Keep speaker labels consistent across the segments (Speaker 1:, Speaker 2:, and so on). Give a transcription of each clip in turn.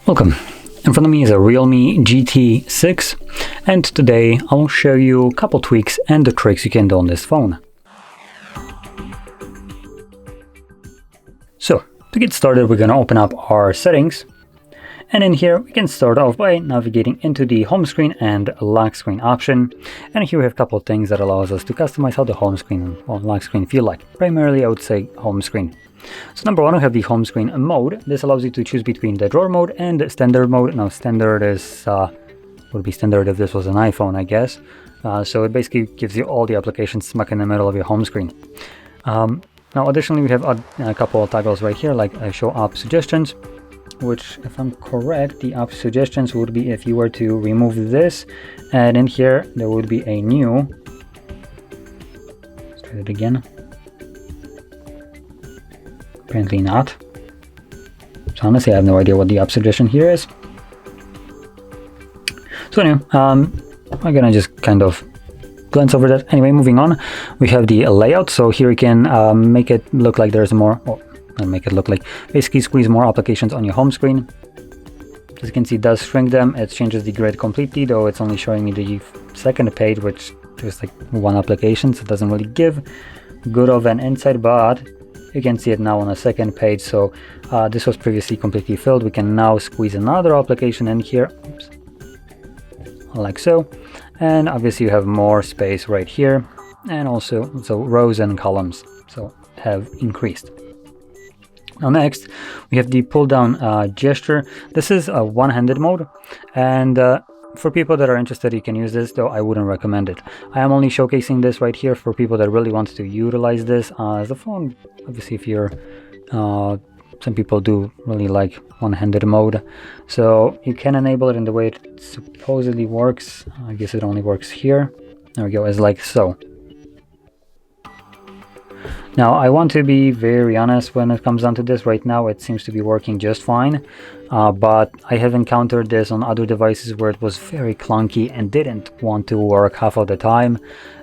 Speaker 1: Welcome. In front of me is a REALME GT6, and today I'll show you a couple tweaks and the tricks you can do on this phone. So, to get started, we're going to open up our settings, and in here we can start off by navigating into the home screen and lock screen option. And here we have a couple of things that allows us to customize how the home screen or lock screen feel like. Primarily, I would say home screen. So number one, we have the home screen mode. This allows you to choose between the drawer mode and standard mode. Now standard is would be standard if this was an iPhone, I guess. So it basically gives you all the applications smack in the middle of your home screen. Now additionally, we have a couple of toggles right here, like show app suggestions, which, if I'm correct, the app suggestions would be if you were to remove this, and in here there would be a new. Let's try it again. Apparently not. So honestly, I have no idea what the app suggestion here is. So anyway, I'm gonna just kind of glance over that. Anyway, moving on, we have the layout. So here you can make it look like there's more, not make it look like, basically squeeze more applications on your home screen. As you can see, it does shrink them. It changes the grid completely, though it's only showing me the second page, which is like one application, so it doesn't really give good of an insight, but you can see it now on a second page. So this was previously completely filled. We can now squeeze another application in here. Oops. Like so. And obviously you have more space right here, and also so rows and columns so have increased. Now next we have the pull down gesture. This is a one-handed mode, and for people that are interested, you can use this, though I wouldn't recommend it. I am only showcasing this right here for people that really want to utilize this as a phone. Obviously, if you're some people do really like one-handed mode, so you can enable it in the way it supposedly works. I guess it only works here. There we go, as like so. Now I want to be very honest when it comes down to this. Right now it seems to be working just fine, but I have encountered this on other devices where it was very clunky and didn't want to work half of the time,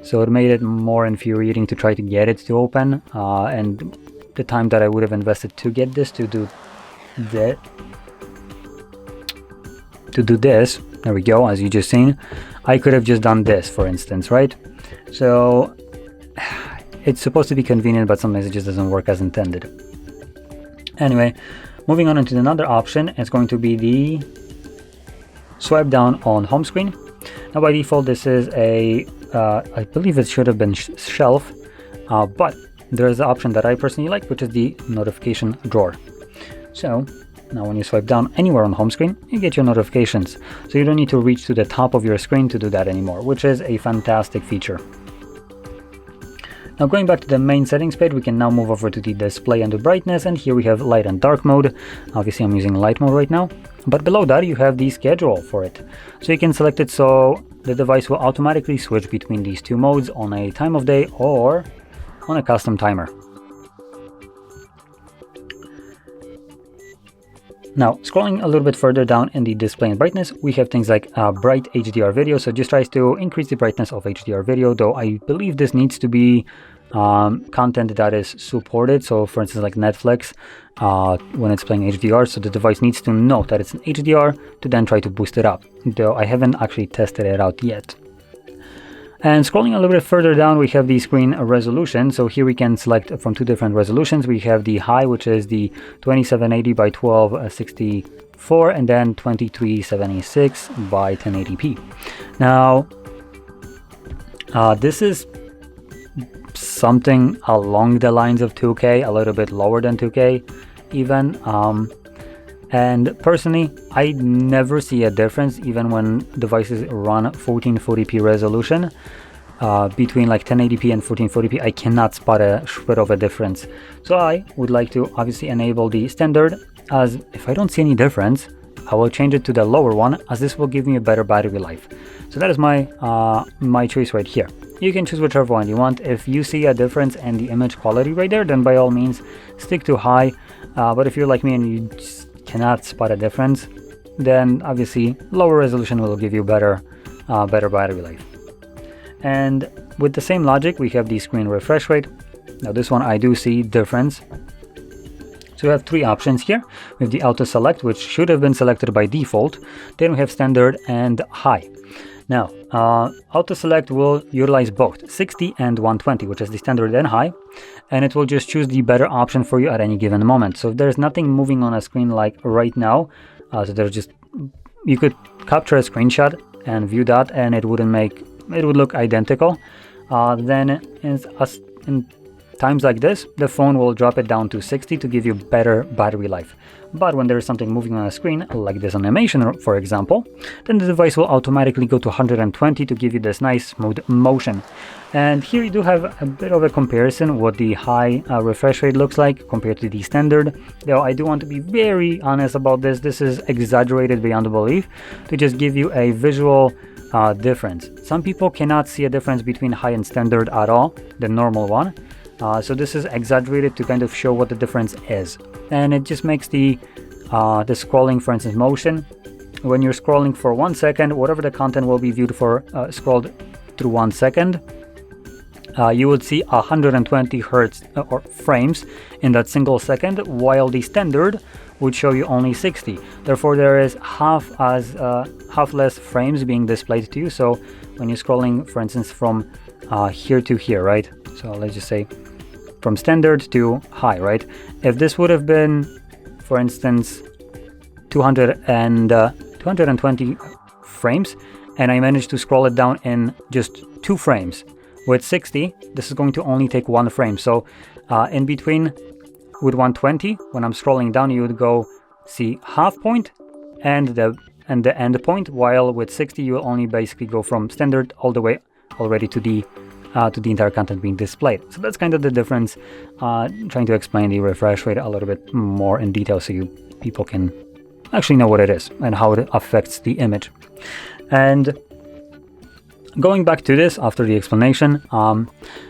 Speaker 1: so it made it more infuriating to try to get it to open, and the time that I would have invested to get this to do that, there we go, as you just seen, I could have just done this, for instance, right? So it's supposed to be convenient, but sometimes it just doesn't work as intended. Anyway, moving on into another option, it's going to be the swipe down on home screen. Now by default this is a I believe it should have been shelf, but there's an option that I personally like, which is the notification drawer. So now when you swipe down anywhere on home screen, you get your notifications, so you don't need to reach to the top of your screen to do that anymore, which is a fantastic feature. Now going back to the main settings page, we can now move over to the display and the brightness, and here we have light and dark mode. Obviously I'm using light mode right now, but below that you have the schedule for it. So you can select it so the device will automatically switch between these two modes on a time of day or on a custom timer. Now, scrolling a little bit further down in the display and brightness, we have things like bright HDR video. So it just tries to increase the brightness of HDR video, though I believe this needs to be content that is supported. So for instance, like Netflix, when it's playing HDR, so the device needs to know that it's an HDR to then try to boost it up, though I haven't actually tested it out yet. And scrolling a little bit further down, we have the screen resolution. So here we can select from two different resolutions. We have the high, which is the 2780 by 1264, and then 2376 by 1080p. Now, this is something along the lines of 2K, a little bit lower than 2K even. And personally, I never see a difference even when devices run 1440p resolution. Between like 1080p and 1440p, I cannot spot a shred of a difference. So I would like to obviously enable the standard, as if I don't see any difference, I will change it to the lower one, as this will give me a better battery life. So that is my my choice right here. You can choose whichever one you want. If you see a difference in the image quality right there, then by all means stick to high. But if you're like me and you just cannot spot a difference, then obviously lower resolution will give you better battery life. And with the same logic, we have the screen refresh rate. Now this one I do see difference. So we have three options here. We have the auto select, which should have been selected by default. Then we have standard and high. Now, auto select will utilize both 60 and 120, which is the standard and high, and it will just choose the better option for you at any given moment. So if there's nothing moving on a screen like right now, so there's just, you could capture a screenshot and view that, and it would look identical. Then in times like this, the phone will drop it down to 60 to give you better battery life. But when there is something moving on a screen, like this animation, for example, then the device will automatically go to 120 to give you this nice smooth motion. And here you do have a bit of a comparison what the high refresh rate looks like compared to the standard. Though I do want to be very honest about this. This is exaggerated beyond belief to just give you a visual difference. Some people cannot see a difference between high and standard at all, the normal one. So this is exaggerated to kind of show what the difference is. And it just makes the scrolling, for instance, motion. When you're scrolling for 1 second, whatever the content will be viewed for, scrolled through 1 second, you would see 120 hertz or frames in that single second, while the standard would show you only 60. Therefore, there is half less frames being displayed to you. So when you're scrolling, for instance, from here to here, right? So let's just say from standard to high, right? If this would have been, for instance, 220 frames, and I managed to scroll it down in just 2 frames, with 60, this is going to only take 1 frame. So in between, with 120, when I'm scrolling down, you would go see half point and the end point, while with 60, you will only basically go from standard all the way already to the entire content being displayed. So that's kind of the difference, trying to explain the refresh rate a little bit more in detail so people can actually know what it is and how it affects the image. And going back to this after the explanation,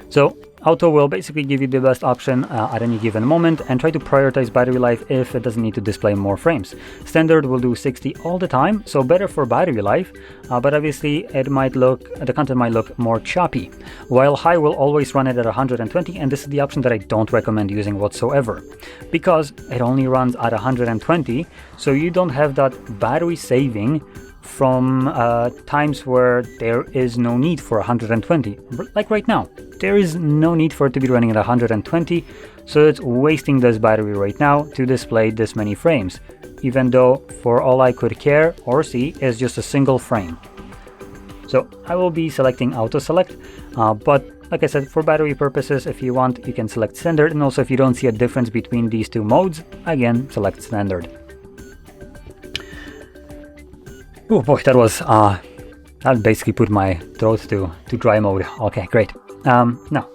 Speaker 1: so auto will basically give you the best option at any given moment and try to prioritize battery life if it doesn't need to display more frames. Standard will do 60 all the time, so better for battery life, but obviously the content might look more choppy. While high will always run it at 120, and this is the option that I don't recommend using whatsoever, because it only runs at 120, so you don't have that battery saving from times where there is no need for 120. Like right now, there is no need for it to be running at 120, so it's wasting this battery right now to display this many frames, even though for all I could care or see is just a single frame. So I will be selecting auto select, but like I said, for battery purposes, if you want, you can select standard, and also if you don't see a difference between these two modes, again, select standard. Oh boy, that basically put my throat to dry mode. Okay, great. Now,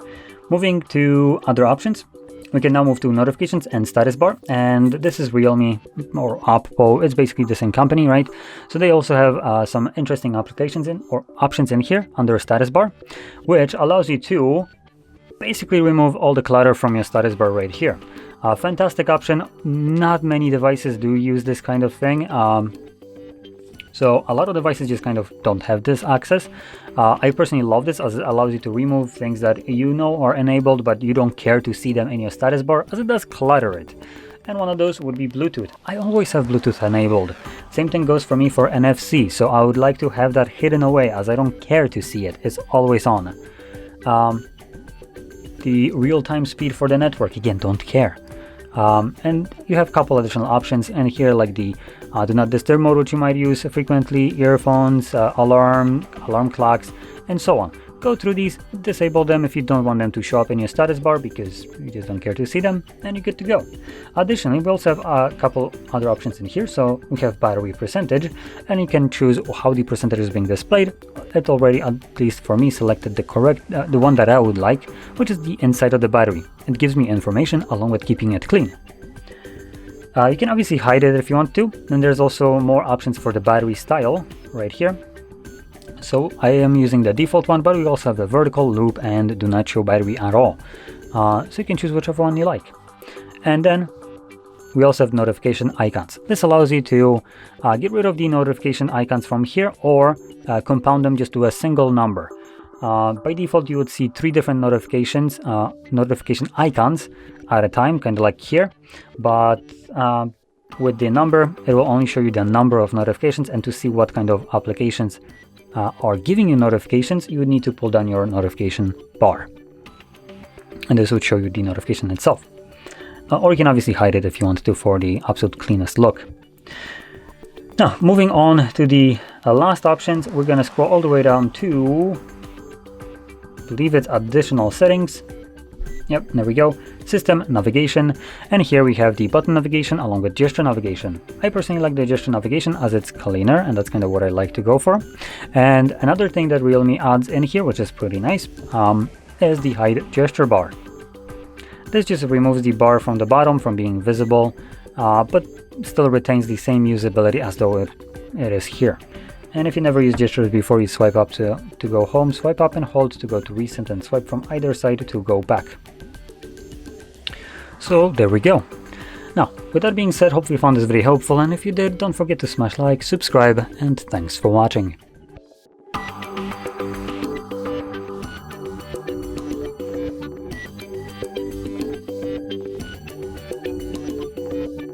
Speaker 1: moving to other options, we can now move to notifications and status bar. And this is Realme or Oppo. It's basically the same company, right? So they also have some interesting options in here under status bar, which allows you to basically remove all the clutter from your status bar right here. Fantastic option. Not many devices do use this kind of thing. So a lot of devices just kind of don't have this access. I personally love this as it allows you to remove things that you know are enabled, but you don't care to see them in your status bar, as it does clutter it. And one of those would be Bluetooth. I always have Bluetooth enabled. Same thing goes for me for NFC, so I would like to have that hidden away as I don't care to see it. It's always on. The real-time speed for the network, again, don't care. And you have a couple additional options in here, like the do not disturb mode, which you might use frequently, earphones, alarm clocks, and so on. Go through these, disable them if you don't want them to show up in your status bar because you just don't care to see them, and you're good to go. Additionally, we also have a couple other options in here. So we have battery percentage, and you can choose how the percentage is being displayed. It already, at least for me, selected the one that I would like, which is the inside of the battery. It gives me information along with keeping it clean. You can obviously hide it if you want to. Then there's also more options for the battery style right here. So I am using the default one, but we also have the vertical, loop, and do not show battery at all. So you can choose whichever one you like. And then we also have notification icons. This allows you to get rid of the notification icons from here, or compound them just to a single number. by default you would see 3 different notification icons at a time, kind of like here, but with the number it will only show you the number of notifications, and to see what kind of applications are giving you notifications, you would need to pull down your notification bar, and this would show you the notification itself. Or you can obviously hide it if you want to for the absolute cleanest look. Now, moving on to the last options, we're going to scroll all the way down to, I believe it's additional settings. Yep, there we go. System navigation, and here we have the button navigation along with gesture navigation. I personally like the gesture navigation as it's cleaner, and that's kind of what I like to go for. And another thing that Realme adds in here, which is pretty nice, is the hide gesture bar. This just removes the bar from the bottom from being visible, but still retains the same usability as though it is here. And if you never used gestures before, you swipe up to go home, swipe up and hold to go to recent, and swipe from either side to go back. So there we go. Now, with that being said, hopefully you found this video helpful, and if you did, don't forget to smash like, subscribe, and thanks for watching.